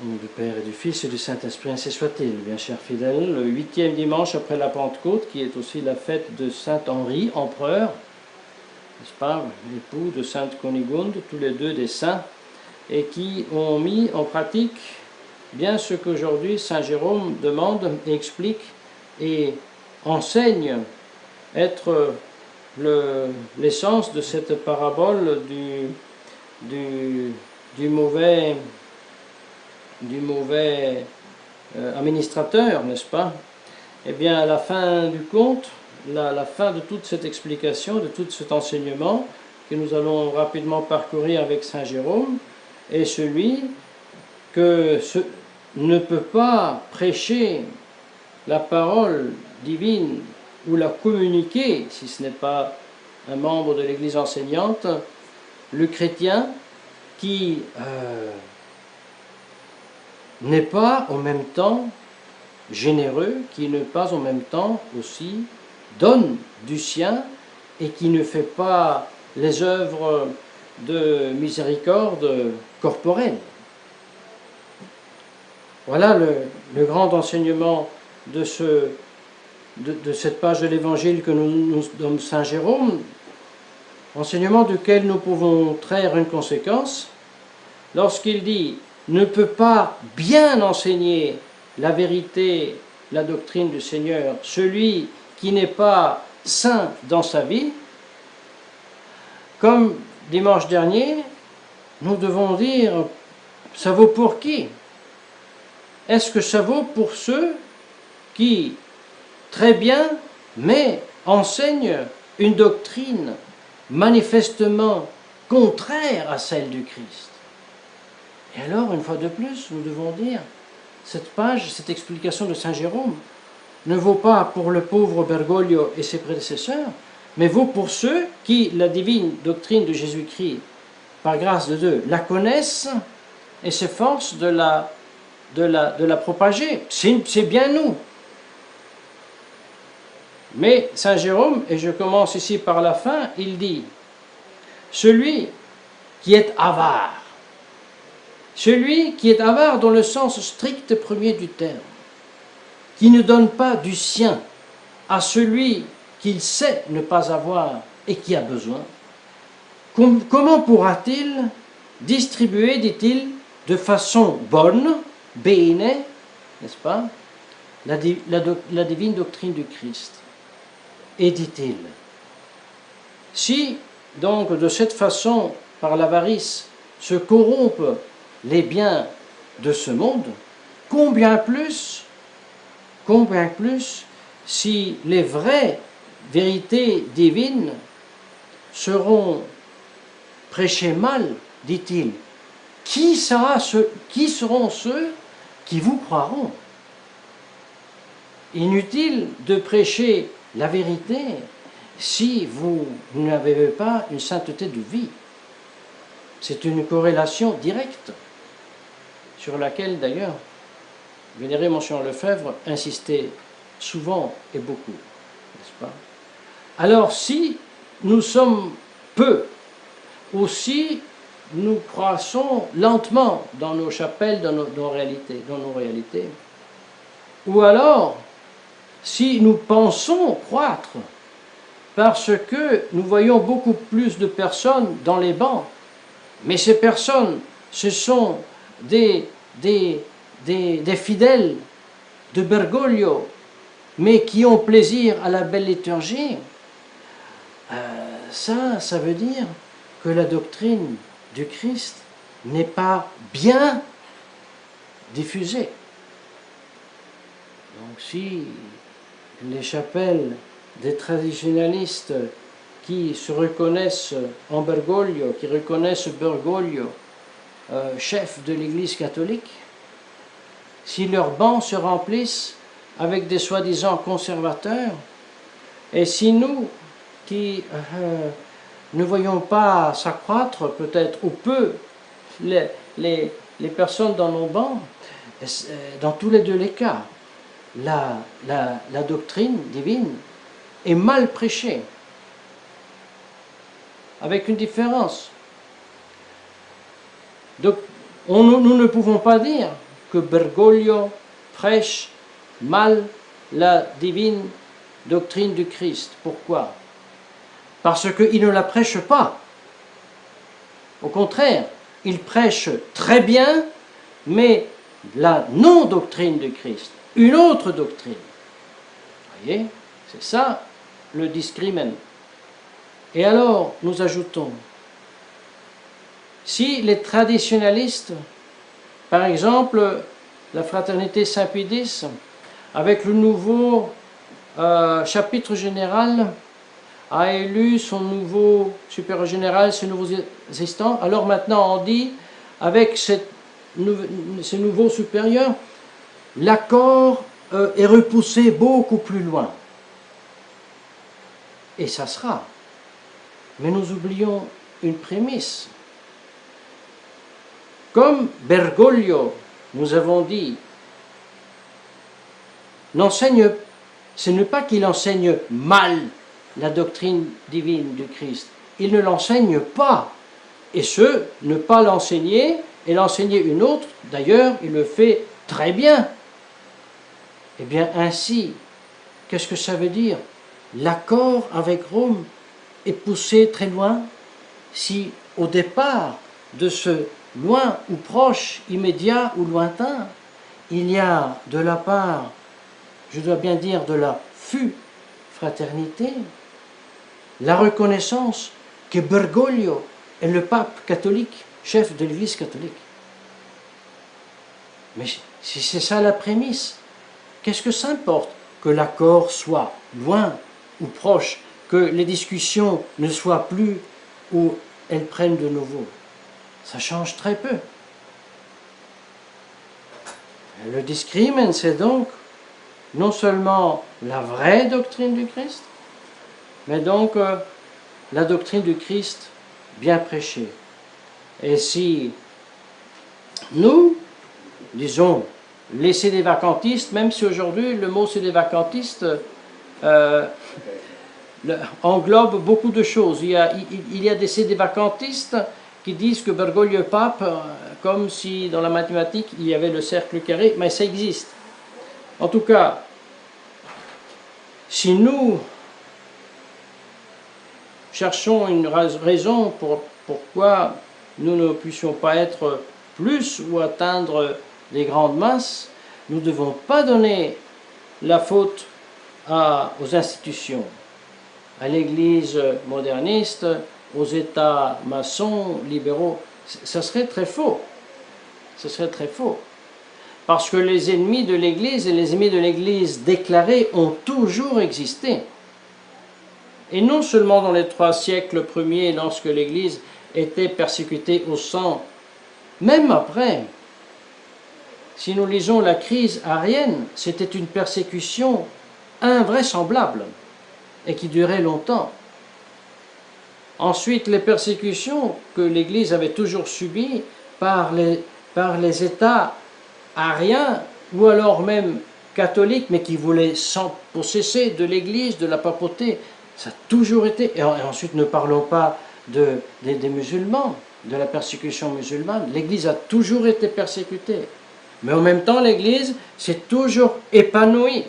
Au nom du Père et du Fils et du Saint-Esprit, ainsi soit-il. Bien chers fidèles, le 8e dimanche après la Pentecôte, qui est aussi la fête de Saint Henri, empereur, n'est-ce pas, l'époux de Sainte Conigunde, tous les deux des saints, et qui ont mis en pratique bien ce qu'aujourd'hui Saint Jérôme demande et explique et enseigne être l'essence de cette parabole du mauvais administrateur, n'est-ce pas? Eh bien, à la fin du compte, la fin de toute cette explication, de tout cet enseignement que nous allons rapidement parcourir avec Saint Jérôme, est celui que ne peut pas prêcher la parole divine ou la communiquer, si ce n'est pas un membre de l'Église enseignante, le chrétien qui n'est pas en même temps généreux, qui n'est pas en même temps aussi donne du sien et qui ne fait pas les œuvres de miséricorde corporelle. Voilà le grand enseignement de cette page de l'Évangile que nous donne Saint Jérôme, enseignement duquel nous pouvons traire une conséquence lorsqu'il dit « ne peut pas bien enseigner la vérité, la doctrine du Seigneur, celui qui n'est pas saint dans sa vie », comme dimanche dernier, nous devons dire « ça vaut pour qui ?» Est-ce que ça vaut pour ceux qui, très bien, mais enseignent une doctrine manifestement contraire à celle du Christ? Et alors, une fois de plus, nous devons dire, cette page, cette explication de Saint Jérôme, ne vaut pas pour le pauvre Bergoglio et ses prédécesseurs, mais vaut pour ceux qui, la divine doctrine de Jésus-Christ, par grâce de Dieu, la connaissent et s'efforcent de la propager. C'est bien nous. Mais Saint Jérôme, et je commence ici par la fin, il dit « Celui qui est avare, celui qui est avare dans le sens strict premier du terme, qui ne donne pas du sien à celui qu'il sait ne pas avoir et qui a besoin, comment pourra-t-il distribuer, dit-il, de façon bonne, bene, n'est-ce pas, la divine doctrine du Christ? Et dit-il, si donc de cette façon, par l'avarice, se corrompent les biens de ce monde, combien plus si les vraies vérités divines seront prêchées mal, dit-il, qui seront ceux qui vous croiront? Inutile de prêcher la vérité si vous n'avez pas une sainteté de vie. C'est une corrélation directe sur laquelle d'ailleurs Vénéré Monseigneur Lefebvre insistait souvent et beaucoup, n'est-ce pas? Alors si nous sommes peu, aussi nous croissons lentement dans nos chapelles, dans nos réalités, ou alors si nous pensons croître parce que nous voyons beaucoup plus de personnes dans les bancs, mais ces personnes, ce sont des fidèles de Bergoglio, mais qui ont plaisir à la belle liturgie, ça veut dire que la doctrine du Christ n'est pas bien diffusée. Donc si les chapelles des traditionalistes qui se reconnaissent en Bergoglio, qui reconnaissent Bergoglio, chef de l'Église catholique, si leurs bancs se remplissent avec des soi-disant conservateurs, et si nous, qui ne voyons pas s'accroître peut-être ou peu les personnes dans nos bancs, dans tous les deux les cas, la doctrine divine est mal prêchée, avec une différence. Donc, nous ne pouvons pas dire que Bergoglio prêche mal la divine doctrine du Christ. Pourquoi? Parce qu'il ne la prêche pas. Au contraire, il prêche très bien, mais la non-doctrine du Christ, une autre doctrine. Vous voyez, c'est ça le discrimen. Et alors, nous ajoutons, si les traditionalistes, par exemple, la fraternité Saint-Pédis, avec le nouveau chapitre général, a élu son nouveau supérieur général, ses nouveaux assistants, alors maintenant on dit, avec ces nouveaux supérieurs, l'accord est repoussé beaucoup plus loin. Et ça sera. Mais nous oublions une prémisse. Comme Bergoglio, nous avons dit, n'enseigne, ce n'est pas qu'il enseigne mal la doctrine divine du Christ. Il ne l'enseigne pas. Et ne pas l'enseigner et l'enseigner une autre, d'ailleurs, il le fait très bien. Eh bien, ainsi, qu'est-ce que ça veut dire? L'accord avec Rome est poussé très loin. Si au départ de ce loin ou proche, immédiat ou lointain, il y a de la part, je dois bien dire de la fraternité, la reconnaissance que Bergoglio est le pape catholique, chef de l'Église catholique. Mais si c'est ça la prémisse, qu'est-ce que ça importe que l'accord soit loin ou proche, que les discussions ne soient plus ou elles prennent de nouveau? Ça change très peu. Le discrimen, c'est donc non seulement la vraie doctrine du Christ, mais donc la doctrine du Christ bien prêchée. Et si nous, disons, les sédévacantistes, même si aujourd'hui le mot sédévacantiste englobe beaucoup de choses. Il y a des sédévacantistes qui disent que Bergoglio est pape, comme si dans la mathématique il y avait le cercle carré, mais ça existe. En tout cas, si nous cherchons une raison pourquoi nous ne puissions pas être plus ou atteindre les grandes masses, nous ne devons pas donner la faute aux institutions, à l'Église moderniste, aux États maçons, libéraux. Ce serait très faux. Ce serait très faux. Parce que les ennemis de l'Église et les ennemis de l'Église déclarés ont toujours existé. Et non seulement dans les 3 siècles premiers, lorsque l'Église était persécutée au sang, même après. Si nous lisons la crise arienne, c'était une persécution invraisemblable et qui durait longtemps. Ensuite, les persécutions que l'Église avait toujours subies par les États ariens ou alors même catholiques, mais qui voulaient s'empossesser de l'Église, de la papauté, ça a toujours été. Et ensuite, ne parlons pas des musulmans, de la persécution musulmane. L'Église a toujours été persécutée. Mais en même temps, l'Église s'est toujours épanouie.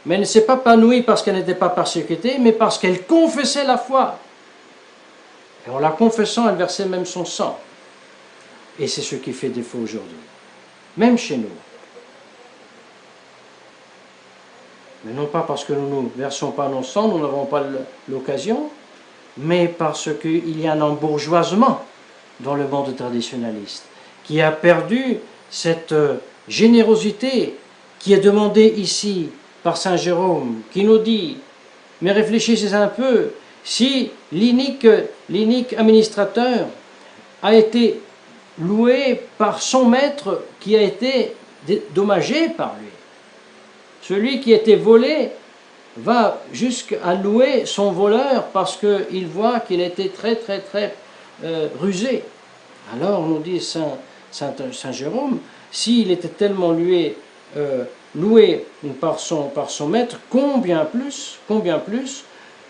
Mais elle ne s'est pas épanouie parce qu'elle n'était pas persécutée, mais parce qu'elle confessait la foi. Et en la confessant, elle versait même son sang. Et c'est ce qui fait défaut aujourd'hui, même chez nous. Mais non pas parce que nous ne versons pas nos sangs, nous n'avons pas l'occasion, mais parce qu'il y a un embourgeoisement dans le monde traditionnaliste, qui a perdu cette générosité qui est demandée ici par Saint Jérôme, qui nous dit, mais réfléchissez un peu, si l'inique administrateur a été loué par son maître qui a été dommagé par lui, celui qui a été volé va jusqu'à louer son voleur parce qu'il voit qu'il a été très rusé. Alors nous dit Saint Jérôme, s'il était tellement loué par son maître, combien plus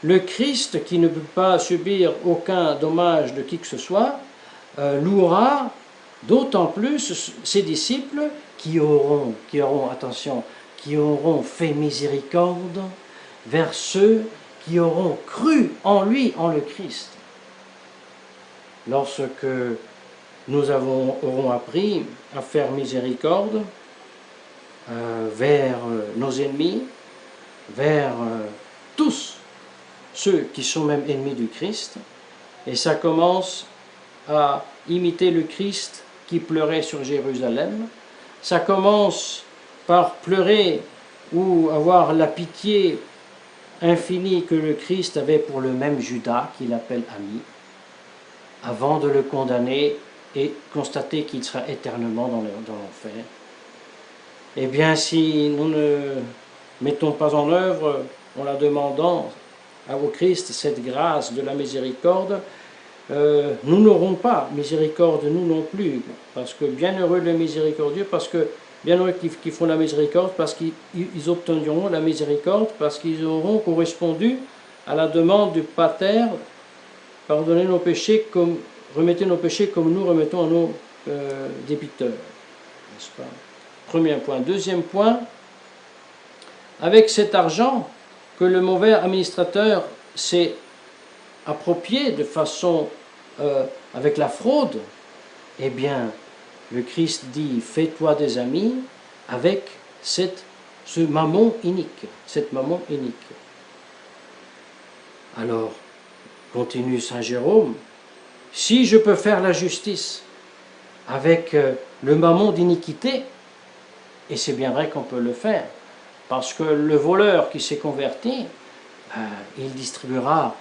le Christ, qui ne peut pas subir aucun dommage de qui que ce soit, louera d'autant plus ses disciples qui auront, attention, qui auront fait miséricorde vers ceux qui auront cru en lui, en le Christ. Lorsque nous aurons appris à faire miséricorde vers nos ennemis, vers tous ceux qui sont même ennemis du Christ, et ça commence à imiter le Christ qui pleurait sur Jérusalem, ça commence par pleurer ou avoir la pitié infinie que le Christ avait pour le même Judas qu'il appelle ami, avant de le condamner et constater qu'il sera éternellement dans l'enfer. Eh bien, si nous ne mettons pas en œuvre, en la demandant au Christ cette grâce de la miséricorde, nous n'aurons pas miséricorde, nous non plus, parce que bienheureux les miséricordieux, parce que bienheureux qui font la miséricorde, parce qu'ils obtiendront la miséricorde, parce qu'ils auront correspondu à la demande du Pater, pardonnez nos péchés, remettez nos péchés comme nous remettons à nos débiteurs. N'est-ce pas? Premier point. Deuxième point, avec cet argent que le mauvais administrateur s'est approprié de façon avec la fraude, eh bien, le Christ dit, fais-toi des amis avec ce mammon inique, cette mammon inique. Alors, continue Saint Jérôme, si je peux faire la justice avec le mammon d'iniquité, et c'est bien vrai qu'on peut le faire, parce que le voleur qui s'est converti, il distribuera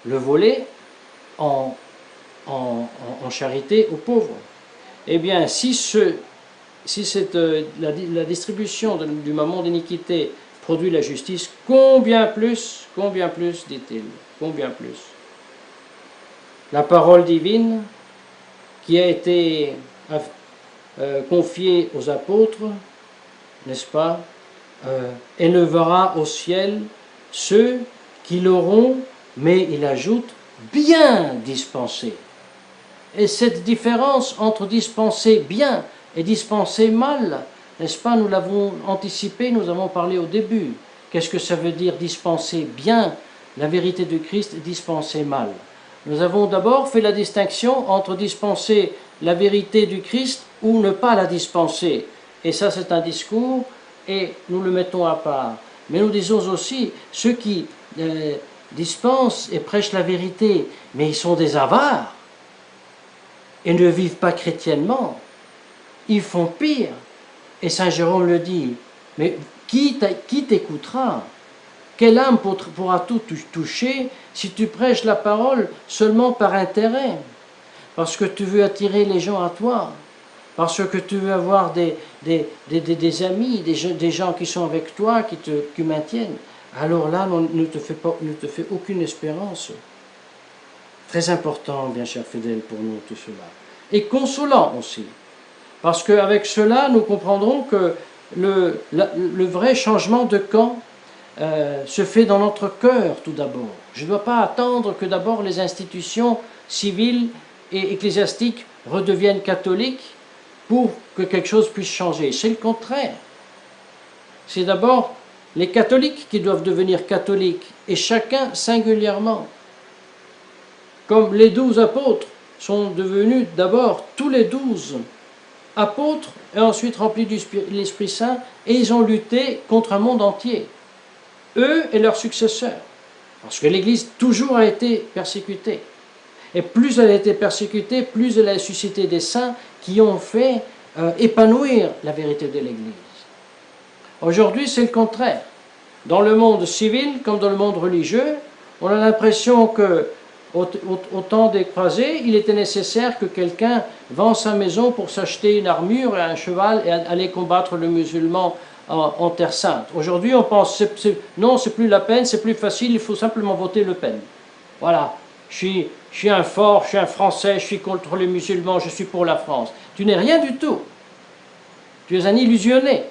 le volé en charité aux pauvres. Eh bien, si la distribution du mammon d'iniquité produit la justice, combien plus, dit-il, combien plus. La parole divine qui a été confiée aux apôtres, n'est-ce pas, élevera au ciel ceux qui l'auront, mais il ajoute, bien dispensé. Et cette différence entre dispenser bien et dispenser mal, n'est-ce pas, nous l'avons anticipé, nous avons parlé au début. Qu'est-ce que ça veut dire dispenser bien la vérité de Christ et dispenser mal? Nous avons d'abord fait la distinction entre dispenser la vérité du Christ ou ne pas la dispenser. Et ça, c'est un discours et nous le mettons à part. Mais nous disons aussi, ceux qui dispensent et prêchent la vérité, mais ils sont des avares et ne vivent pas chrétiennement, ils font pire. Et Saint Jérôme le dit, mais qui t'écoutera? Quelle âme pourra tout toucher si tu prêches la parole seulement par intérêt? Parce que tu veux attirer les gens à toi, parce que tu veux avoir des amis, des gens qui sont avec toi, qui maintiennent. Alors là, ne te fait aucune espérance. Très important, bien cher fidèle, pour nous tout cela. Et consolant aussi. Parce qu'avec cela, nous comprendrons que le vrai changement de camp se fait dans notre cœur tout d'abord. Je ne dois pas attendre que d'abord les institutions civiles et ecclésiastiques redeviennent catholiques pour que quelque chose puisse changer. C'est le contraire. C'est d'abord les catholiques qui doivent devenir catholiques, et chacun singulièrement. Comme les 12 apôtres sont devenus d'abord tous les 12 apôtres, et ensuite remplis de l'Esprit Saint, et ils ont lutté contre un monde entier, eux et leurs successeurs. Parce que l'Église toujours a été persécutée. Et plus elle a été persécutée, plus elle a suscité des saints qui ont fait épanouir la vérité de l'Église. Aujourd'hui, c'est le contraire. Dans le monde civil comme dans le monde religieux, on a l'impression que au temps des croisés, il était nécessaire que quelqu'un vende sa maison pour s'acheter une armure et un cheval et aller combattre le musulman en Terre Sainte. Aujourd'hui, on pense, non, c'est plus la peine, c'est plus facile, il faut simplement voter Le Pen. Voilà, je suis un fort, je suis un Français, je suis contre les musulmans, je suis pour la France. Tu n'es rien du tout. Tu es un illusionné.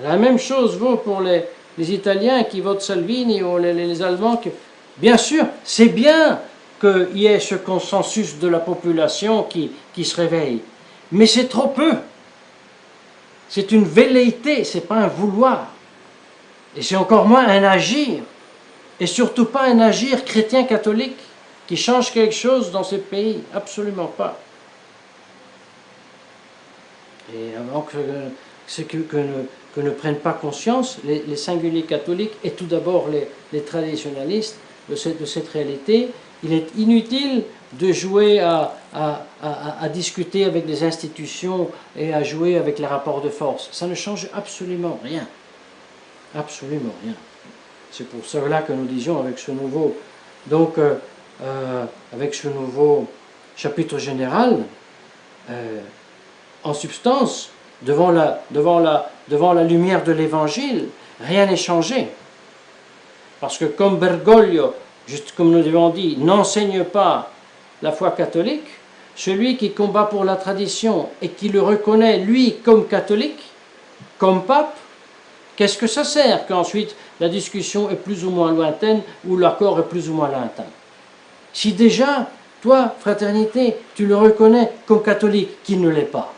La même chose vaut pour les Italiens qui votent Salvini ou les Allemands. Bien sûr, c'est bien qu'il y ait ce consensus de la population qui se réveille. Mais c'est trop peu. C'est une velléité, ce n'est pas un vouloir. Et c'est encore moins un agir. Et surtout pas un agir chrétien-catholique qui change quelque chose dans ces pays. Absolument pas. Et avant que ne prennent pas conscience les singuliers catholiques et tout d'abord les traditionalistes de cette réalité, il est inutile de jouer à discuter avec les institutions et à jouer avec les rapports de force. Ça ne change absolument rien. Absolument rien. C'est pour cela que nous disions avec ce nouveau, avec ce nouveau chapitre général, en substance, devant la lumière de l'Évangile, rien n'est changé. Parce que comme Bergoglio, juste comme nous l'avons dit, n'enseigne pas la foi catholique, celui qui combat pour la tradition et qui le reconnaît, lui, comme catholique, comme pape, qu'est-ce que ça sert qu'ensuite la discussion est plus ou moins lointaine ou l'accord est plus ou moins lointain? Si déjà, toi, fraternité, tu le reconnais comme catholique, qu'il ne l'est pas.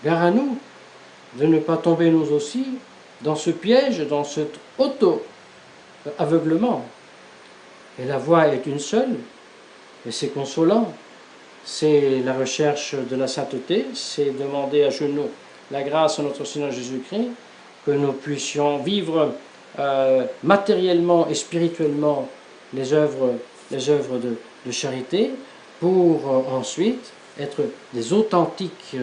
Gare à nous de ne pas tomber nous aussi dans ce piège, dans cet auto-aveuglement. Et la voie est une seule, et c'est consolant. C'est la recherche de la sainteté, c'est demander à genoux la grâce à notre Seigneur Jésus-Christ, que nous puissions vivre matériellement et spirituellement les œuvres de charité, pour ensuite être des authentiques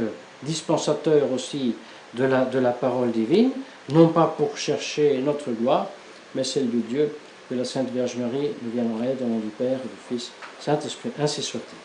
dispensateurs aussi de la parole divine, non pas pour chercher notre gloire, mais celle de Dieu. Que la Sainte Vierge Marie nous vienne en aide, au nom du Père, et du Fils, Saint-Esprit, ainsi soit-il.